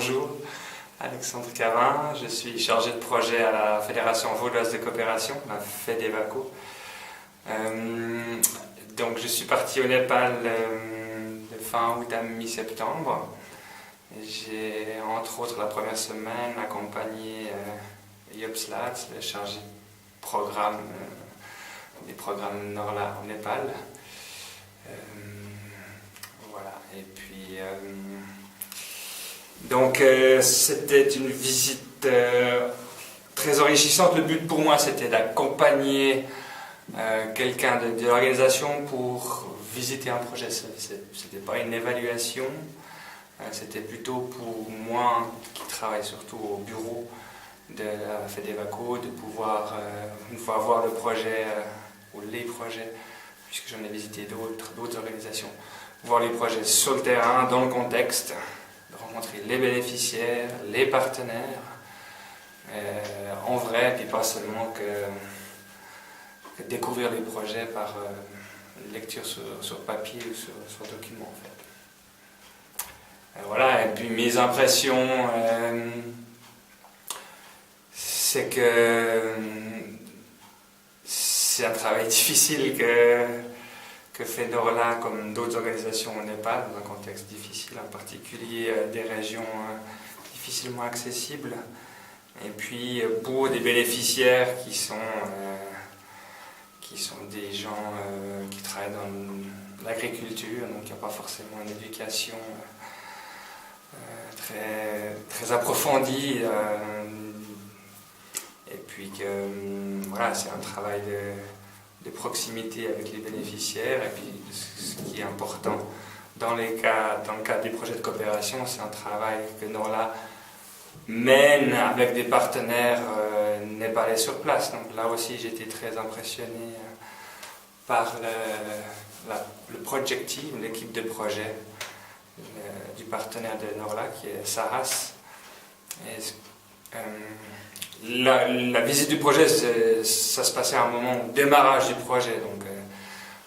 bonjour, Alexandre Cavin, je suis chargé de projet à la Fédération vaudoise de coopération, la FEDEVACO. Donc je suis parti au Népal de fin août à mi-septembre. J'ai entre autres la première semaine accompagné Job Slats, le chargé de programme des programmes Norla au Népal. Voilà, et puis donc c'était une visite très enrichissante. Le but pour moi c'était d'accompagner quelqu'un de l'organisation pour visiter un projet. C'était pas une évaluation, c'était plutôt pour moi qui travaille surtout au bureau de la FEDEVACO de pouvoir une fois voir le projet ou les projets, puisque j'en ai visité d'autres organisations, voir les projets sur le terrain, dans le contexte, de rencontrer les bénéficiaires, les partenaires, en vrai, puis pas seulement que découvrir les projets par lecture sur papier ou sur document en fait. Voilà, et puis mes impressions, c'est que c'est un travail difficile que fait Norla comme d'autres organisations au Népal, dans un contexte difficile, en particulier des régions difficilement accessibles. Et puis pour des bénéficiaires qui sont des gens qui travaillent dans l'agriculture, donc il n'y a pas forcément une éducation très approfondie. Et puis que voilà, c'est un travail de proximité avec les bénéficiaires. Et puis ce qui est important dans le cadre des projets de coopération, c'est un travail que Norla mène avec des partenaires népalais sur place. Donc là aussi j'ai été très impressionné par le project team, l'équipe de projet du partenaire de Norla qui est Saras. La visite du projet, ça se passait à un moment au démarrage du projet, donc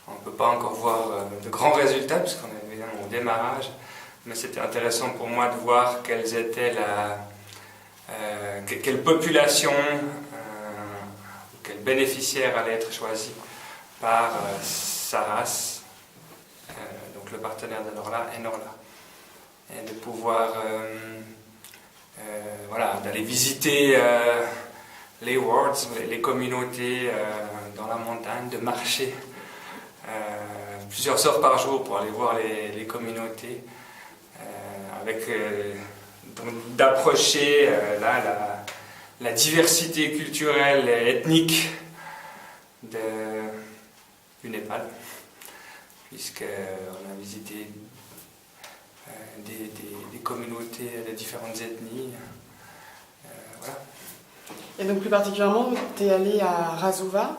on ne peut pas encore voir de grands résultats puisqu'on est évidemment au démarrage, mais c'était intéressant pour moi de voir quelles étaient quelle population, quel bénéficiaire allait être choisi par Saras, donc le partenaire de Norla et Norla, et de pouvoir voilà, d'aller visiter les wards, les communautés dans la montagne, de marcher plusieurs heures par jour pour aller voir les communautés, d'approcher la diversité culturelle et ethnique du Népal, puisqu'on a visité des communautés de différentes ethnies. Voilà. Et donc plus particulièrement, tu es allé à Rasuva,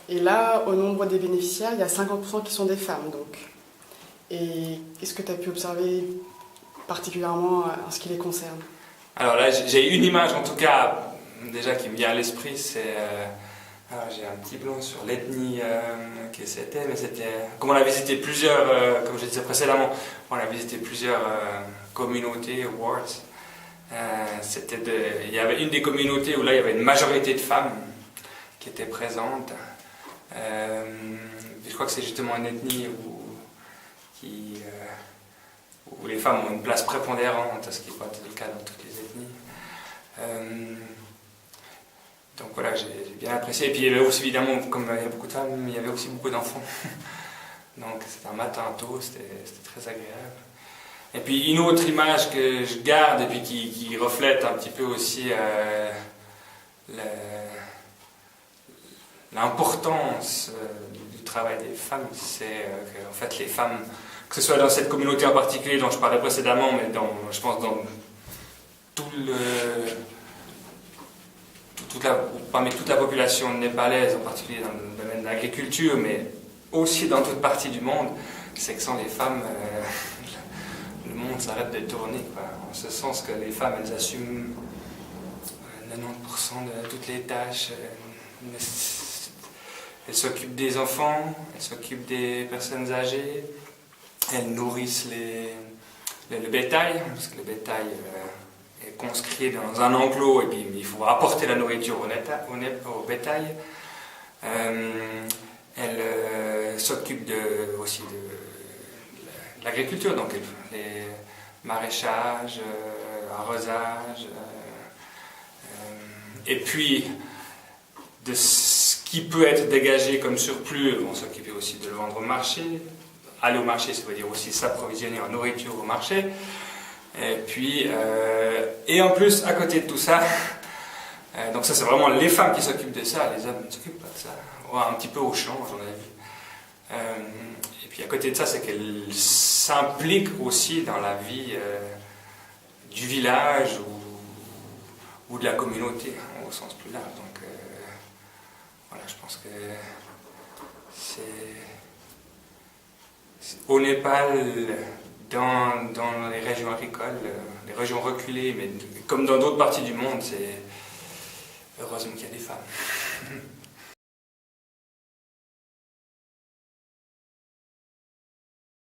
et là, au nombre des bénéficiaires, il y a 50% qui sont des femmes. Donc. Et qu'est-ce que tu as pu observer particulièrement en ce qui les concerne? Alors là, j'ai une image en tout cas, déjà qui me vient à l'esprit, c'est... j'ai un petit blanc sur l'ethnie que c'était, mais c'était... Comme on a visité plusieurs, comme je disais précédemment, on a visité plusieurs communautés, wards. Il y avait une des communautés où là il y avait une majorité de femmes qui étaient présentes. Je crois que c'est justement une ethnie où les femmes ont une place prépondérante, ce qui n'est pas le cas dans toutes les ethnies. Donc voilà, j'ai bien apprécié. Et puis il y avait aussi, évidemment, comme il y a beaucoup de femmes, il y avait aussi beaucoup d'enfants. Donc c'était un matin tôt, c'était très agréable. Et puis une autre image que je garde et puis qui reflète un petit peu aussi l'importance du travail des femmes, c'est qu'en fait les femmes, que ce soit dans cette communauté en particulier dont je parlais précédemment, mais je pense dans toute la population népalaise, en particulier dans le domaine de l'agriculture, mais aussi dans toute partie du monde, c'est que sans les femmes, le monde s'arrête de tourner, quoi. En ce sens que les femmes, elles assument 90% de toutes les tâches. Elles s'occupent des enfants, elles s'occupent des personnes âgées, elles nourrissent le bétail, parce que le bétail est conscrit dans un enclos et puis il faut apporter la nourriture au bétail. Elle s'occupe aussi de l'agriculture, donc les maraîchages, arrosage, et puis de ce qui peut être dégagé comme surplus, on s'occupe aussi de le vendre au marché. Aller au marché, ça veut dire aussi s'approvisionner en nourriture au marché. Et puis, et en plus, à côté de tout ça, donc ça c'est vraiment les femmes qui s'occupent de ça, les hommes ne s'occupent pas de ça. Ouais, un petit peu au champ, j'en ai vu. Et puis à côté de ça, c'est qu'elle s'implique aussi dans la vie du village ou de la communauté, hein, au sens plus large. Donc voilà, je pense que au Népal, dans les régions agricoles, les régions reculées, mais comme dans d'autres parties du monde, c'est heureusement qu'il y a des femmes.